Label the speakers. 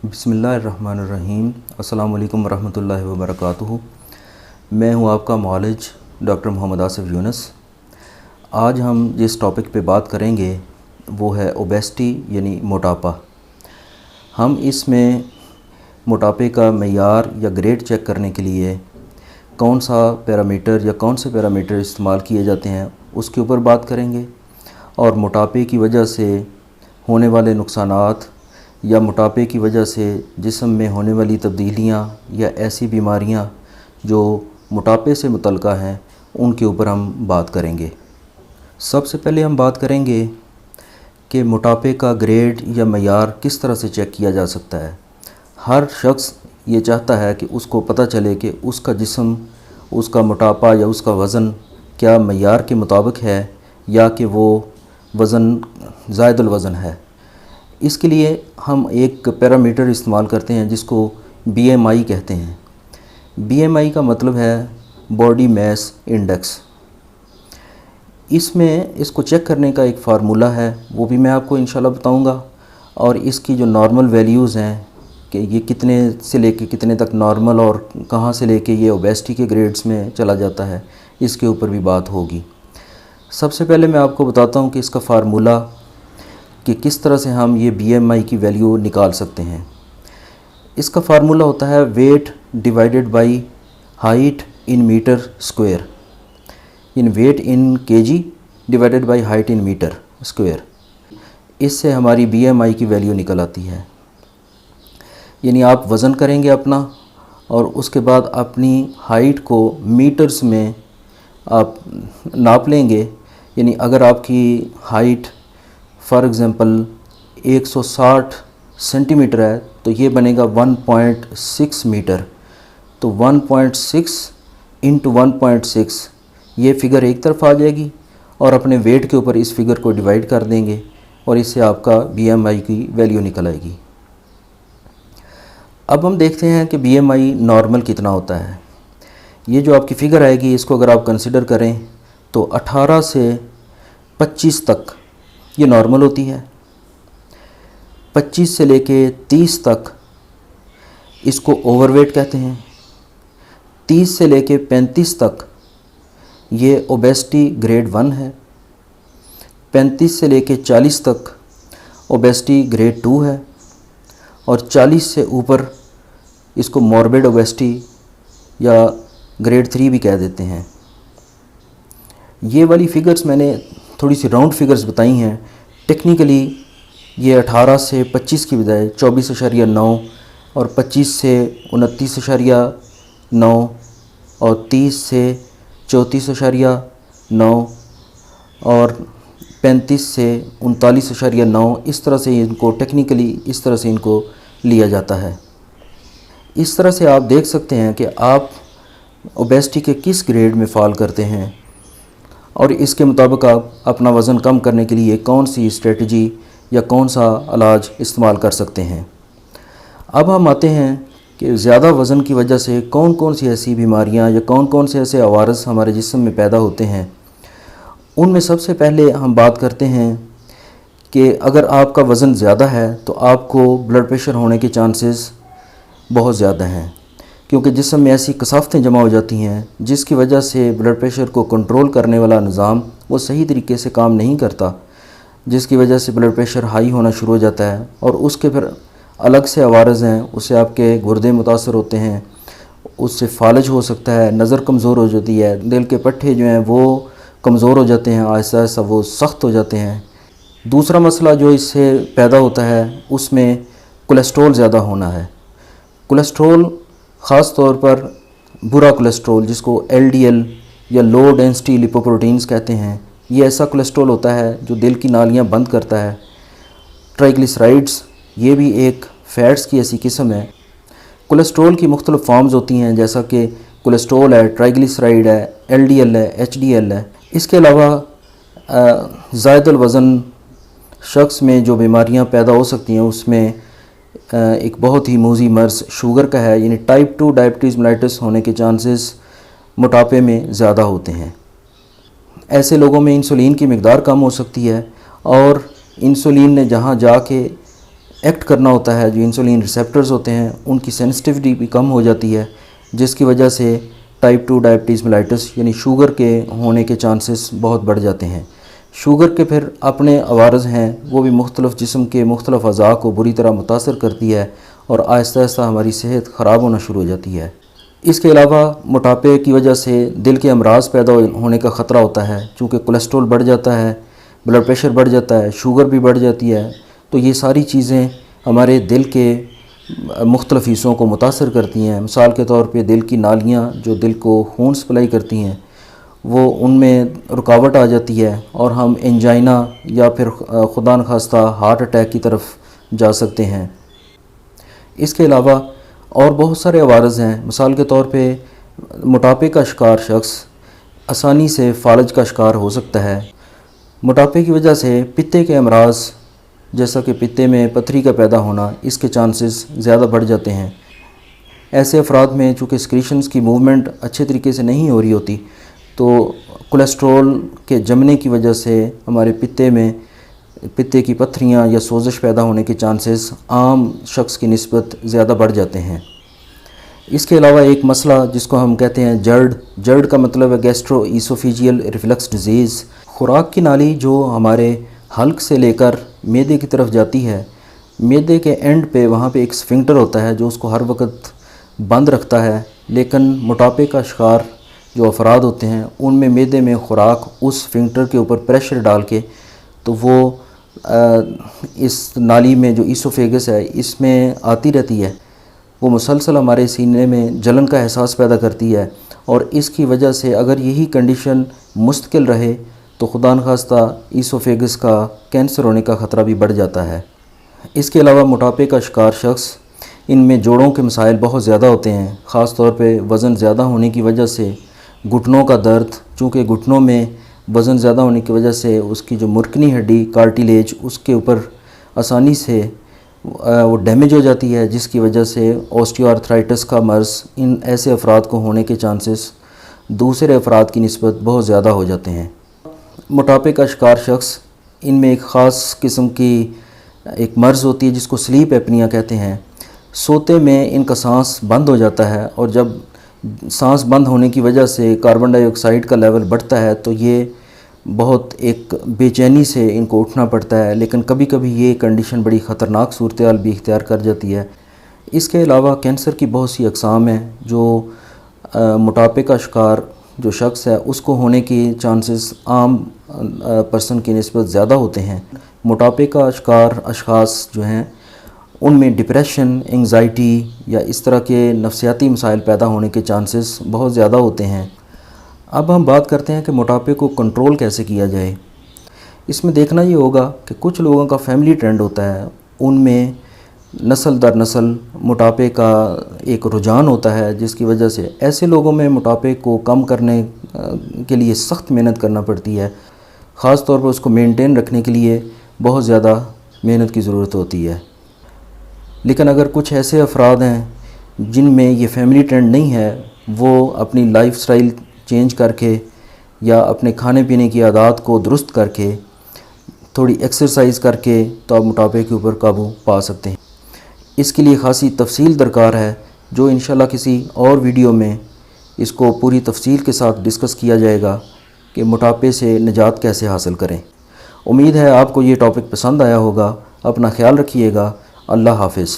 Speaker 1: بسم اللہ الرحمن الرحیم۔ السلام علیکم ورحمۃ اللہ وبرکاتہ۔ میں ہوں آپ کا معالج ڈاکٹر محمد آصف یونس۔ آج ہم جس ٹاپک پہ بات کریں گے وہ ہے اوبیسٹی یعنی موٹاپا۔ ہم اس میں موٹاپے کا معیار یا گریڈ چیک کرنے کے لیے کون سا پیرامیٹر یا کون سے پیرامیٹر استعمال کیے جاتے ہیں اس کے اوپر بات کریں گے، اور موٹاپے کی وجہ سے ہونے والے نقصانات یا موٹاپے کی وجہ سے جسم میں ہونے والی تبدیلیاں یا ایسی بیماریاں جو موٹاپے سے متعلقہ ہیں ان کے اوپر ہم بات کریں گے۔ سب سے پہلے ہم بات کریں گے کہ موٹاپے کا گریڈ یا معیار کس طرح سے چیک کیا جا سکتا ہے۔ ہر شخص یہ چاہتا ہے کہ اس کو پتہ چلے کہ اس کا جسم، اس کا موٹاپا یا اس کا وزن کیا معیار کے مطابق ہے یا کہ وہ وزن زائد الوزن ہے۔ اس کے لیے ہم ایک پیرامیٹر استعمال کرتے ہیں جس کو بی ایم آئی کہتے ہیں۔ بی ایم آئی کا مطلب ہے باڈی میس انڈیکس۔ اس میں اس کو چیک کرنے کا ایک فارمولہ ہے، وہ بھی میں آپ کو انشاءاللہ بتاؤں گا، اور اس کی جو نارمل ویلیوز ہیں کہ یہ کتنے سے لے کے کتنے تک نارمل اور کہاں سے لے کے یہ اوبیسٹی کے گریڈز میں چلا جاتا ہے، اس کے اوپر بھی بات ہوگی۔ سب سے پہلے میں آپ کو بتاتا ہوں کہ اس کا فارمولہ کہ کس طرح سے ہم یہ بی ایم آئی کی ویلیو نکال سکتے ہیں۔ اس کا فارمولہ ہوتا ہے weight divided by height in metre square, یعنی weight in K G divided by height in metre square. اس سے ہماری بی ایم آئی کی ویلیو نکل آتی ہے۔ یعنی آپ وزن کریں گے اپنا، اور اس کے بعد اپنی ہائٹ کو میٹرز میں آپ ناپ لیں گے۔ یعنی اگر آپ کی height for example 160 centimetre ہے تو یہ بنے گا 1.6 میٹر، تو 1.6 انٹو 1.6 یہ فگر ایک طرف آ جائے گی، اور اپنے ویٹ کے اوپر اس فگر کو ڈیوائیڈ کر دیں گے، اور اس سے آپ کا بی ایم آئی کی ویلیو نکل آئے گی۔ اب ہم دیکھتے ہیں کہ بی ایم آئی نارمل کتنا ہوتا ہے۔ یہ جو آپ کی فگر آئے گی اس کو اگر آپ کنسیڈر کریں تو 18 سے 25 تک یہ نارمل ہوتی ہے۔ 25 سے لے کے 30 تک اس کو اوور ویٹ کہتے ہیں۔ 30 سے لے کے 35 تک یہ اوبیسٹی گریڈ 1 ہے۔ 35 سے لے کے 40 تک اوبیسٹی گریڈ 2 ہے، اور 40 سے اوپر اس کو موربڈ اوبیسٹی یا گریڈ 3 بھی کہہ دیتے ہیں۔ یہ والی فگرز میں نے تھوڑی سی راؤنڈ فگرز بتائی ہیں۔ ٹیکنیکلی یہ 18 سے 25 کی بجائے 24.9 اور 25 سے 29.9 اور 30 سے 34.9 اور 35 سے 39.9 اس طرح سے ان کو ٹیکنیکلی اس طرح سے ان کو لیا جاتا ہے۔ اس طرح سے آپ دیکھ سکتے ہیں کہ آپ اوبیسٹی کے کس گریڈ میں فال کرتے ہیں، اور اس کے مطابق آپ اپنا وزن کم کرنے کے لیے کون سی اسٹریٹجی یا کون سا علاج استعمال کر سکتے ہیں۔ اب ہم آتے ہیں کہ زیادہ وزن کی وجہ سے کون کون سی ایسی بیماریاں یا کون کون سے ایسے عوارض ہمارے جسم میں پیدا ہوتے ہیں۔ ان میں سب سے پہلے ہم بات کرتے ہیں کہ اگر آپ کا وزن زیادہ ہے تو آپ کو بلڈ پریشر ہونے کے چانسز بہت زیادہ ہیں، کیونکہ جسم میں ایسی کثافتیں جمع ہو جاتی ہیں جس کی وجہ سے بلڈ پریشر کو کنٹرول کرنے والا نظام وہ صحیح طریقے سے کام نہیں کرتا، جس کی وجہ سے بلڈ پریشر ہائی ہونا شروع ہو جاتا ہے، اور اس کے پھر الگ سے عوارض ہیں۔ اس سے آپ کے گردے متاثر ہوتے ہیں، اس سے فالج ہو سکتا ہے، نظر کمزور ہو جاتی ہے، دل کے پٹھے جو ہیں وہ کمزور ہو جاتے ہیں، آہستہ آہستہ وہ سخت ہو جاتے ہیں۔ دوسرا مسئلہ جو اس سے پیدا ہوتا ہے اس میں کولیسٹرول زیادہ ہونا ہے۔ کولیسٹرول خاص طور پر برا کولیسٹرول جس کو ایل ڈی ایل یا لو ڈینسٹی لیپوپروٹینز کہتے ہیں، یہ ایسا کولیسٹرول ہوتا ہے جو دل کی نالیاں بند کرتا ہے۔ ٹرائیگلیسرائڈز یہ بھی ایک فیٹس کی ایسی قسم ہے۔ کولیسٹرول کی مختلف فارمز ہوتی ہیں، جیسا کہ کولیسٹرول ہے، ٹرائیگلیسرائڈ ہے، ایل ڈی ایل ہے، ایچ ڈی ایل ہے۔ اس کے علاوہ زائد الوزن شخص میں جو بیماریاں پیدا ہو سکتی ہیں اس میں ایک بہت ہی موذی مرض شوگر کا ہے، یعنی ٹائپ 2 ڈائبٹیز میلائٹس ہونے کے چانسز موٹاپے میں زیادہ ہوتے ہیں۔ ایسے لوگوں میں انسولین کی مقدار کم ہو سکتی ہے، اور انسولین نے جہاں جا کے ایکٹ کرنا ہوتا ہے، جو انسولین ریسیپٹرز ہوتے ہیں ان کی سینسٹیوٹی بھی کم ہو جاتی ہے، جس کی وجہ سے ٹائپ 2 ڈائبٹیز میلائٹس یعنی شوگر کے ہونے کے چانسز بہت بڑھ جاتے ہیں۔ شوگر کے پھر اپنے عوارض ہیں، وہ بھی مختلف جسم کے مختلف اعضاء کو بری طرح متاثر کرتی ہے اور آہستہ آہستہ ہماری صحت خراب ہونا شروع ہو جاتی ہے۔ اس کے علاوہ موٹاپے کی وجہ سے دل کے امراض پیدا ہونے کا خطرہ ہوتا ہے، چونکہ کولیسٹرول بڑھ جاتا ہے، بلڈ پریشر بڑھ جاتا ہے، شوگر بھی بڑھ جاتی ہے، تو یہ ساری چیزیں ہمارے دل کے مختلف حصوں کو متاثر کرتی ہیں۔ مثال کے طور پہ دل کی نالیاں جو دل کو خون سپلائی کرتی ہیں وہ ان میں رکاوٹ آ جاتی ہے اور ہم انجائنا یا پھر خدا نخواستہ ہارٹ اٹیک کی طرف جا سکتے ہیں۔ اس کے علاوہ اور بہت سارے عوارض ہیں۔ مثال کے طور پہ موٹاپے کا شکار شخص آسانی سے فالج کا شکار ہو سکتا ہے۔ موٹاپے کی وجہ سے پتے کے امراض جیسا کہ پتے میں پتھری کا پیدا ہونا، اس کے چانسز زیادہ بڑھ جاتے ہیں۔ ایسے افراد میں چونکہ سکریشنز کی موومنٹ اچھے طریقے سے نہیں ہو رہی ہوتی، تو کولیسٹرول کے جمنے کی وجہ سے ہمارے پتے میں پتے کی پتھریاں یا سوزش پیدا ہونے کے چانسز عام شخص کی نسبت زیادہ بڑھ جاتے ہیں۔ اس کے علاوہ ایک مسئلہ جس کو ہم کہتے ہیں جرڈ کا مطلب ہے گیسٹرو ایسوفیجیل ریفلکس ڈیزیز۔ خوراک کی نالی جو ہمارے حلق سے لے کر معدے کی طرف جاتی ہے، معدے کے اینڈ پہ وہاں پہ ایک سفنکٹر ہوتا ہے جو اس کو ہر وقت بند رکھتا ہے، لیکن موٹاپے کا شکار جو افراد ہوتے ہیں ان میں معدے میں خوراک اس سفنکٹر کے اوپر پریشر ڈال کے تو وہ اس نالی میں جو ایسوفیگس ہے اس میں آتی رہتی ہے، وہ مسلسل ہمارے سینے میں جلن کا احساس پیدا کرتی ہے، اور اس کی وجہ سے اگر یہی کنڈیشن مستقل رہے تو خدا نخواستہ ایسوفیگس کا کینسر ہونے کا خطرہ بھی بڑھ جاتا ہے۔ اس کے علاوہ موٹاپے کا شکار شخص ان میں جوڑوں کے مسائل بہت زیادہ ہوتے ہیں، خاص طور پہ وزن زیادہ ہونے کی وجہ سے گھٹنوں کا درد، چونکہ گھٹنوں میں وزن زیادہ ہونے کی وجہ سے اس کی جو مرکنی ہڈی کارٹیلیج اس کے اوپر آسانی سے وہ ڈیمیج ہو جاتی ہے، جس کی وجہ سے اوسٹیو آرتھرائٹس کا مرض ان ایسے افراد کو ہونے کے چانسز دوسرے افراد کی نسبت بہت زیادہ ہو جاتے ہیں۔ موٹاپے کا شکار شخص ان میں ایک خاص قسم کی ایک مرض ہوتی ہے جس کو سلیپ ایپنیا کہتے ہیں۔ سوتے میں ان کا سانس بند ہو جاتا ہے، اور جب سانس بند ہونے کی وجہ سے کاربن ڈائی آکسائڈ کا لیول بڑھتا ہے تو یہ بہت ایک بے چینی سے ان کو اٹھنا پڑتا ہے، لیکن کبھی کبھی یہ کنڈیشن بڑی خطرناک صورتحال بھی اختیار کر جاتی ہے۔ اس کے علاوہ کینسر کی بہت سی اقسام ہیں جو موٹاپے کا شکار جو شخص ہے اس کو ہونے کی چانسز عام پرسن کی نسبت زیادہ ہوتے ہیں۔ موٹاپے کا شکار اشخاص جو ہیں ان میں ڈپریشن، انگزائٹی یا اس طرح کے نفسیاتی مسائل پیدا ہونے کے چانسز بہت زیادہ ہوتے ہیں۔ اب ہم بات کرتے ہیں کہ موٹاپے کو کنٹرول کیسے کیا جائے۔ اس میں دیکھنا یہ ہوگا کہ کچھ لوگوں کا فیملی ٹرینڈ ہوتا ہے، ان میں نسل در نسل موٹاپے کا ایک رجحان ہوتا ہے، جس کی وجہ سے ایسے لوگوں میں موٹاپے کو کم کرنے کے لیے سخت محنت کرنا پڑتی ہے، خاص طور پر اس کو مینٹین رکھنے کے لیے بہت زیادہ محنت کی ضرورت ہوتی ہے۔ لیکن اگر کچھ ایسے افراد ہیں جن میں یہ فیملی ٹرینڈ نہیں ہے، وہ اپنی لائف سٹائل چینج کر کے یا اپنے کھانے پینے کی عادات کو درست کر کے تھوڑی ایکسرسائز کر کے تو آپ موٹاپے کے اوپر قابو پا سکتے ہیں۔ اس کے لیے خاصی تفصیل درکار ہے، جو انشاءاللہ کسی اور ویڈیو میں اس کو پوری تفصیل کے ساتھ ڈسکس کیا جائے گا کہ موٹاپے سے نجات کیسے حاصل کریں۔ امید ہے آپ کو یہ ٹاپک پسند آیا ہوگا۔ اپنا خیال رکھیے گا۔ اللہ حافظ۔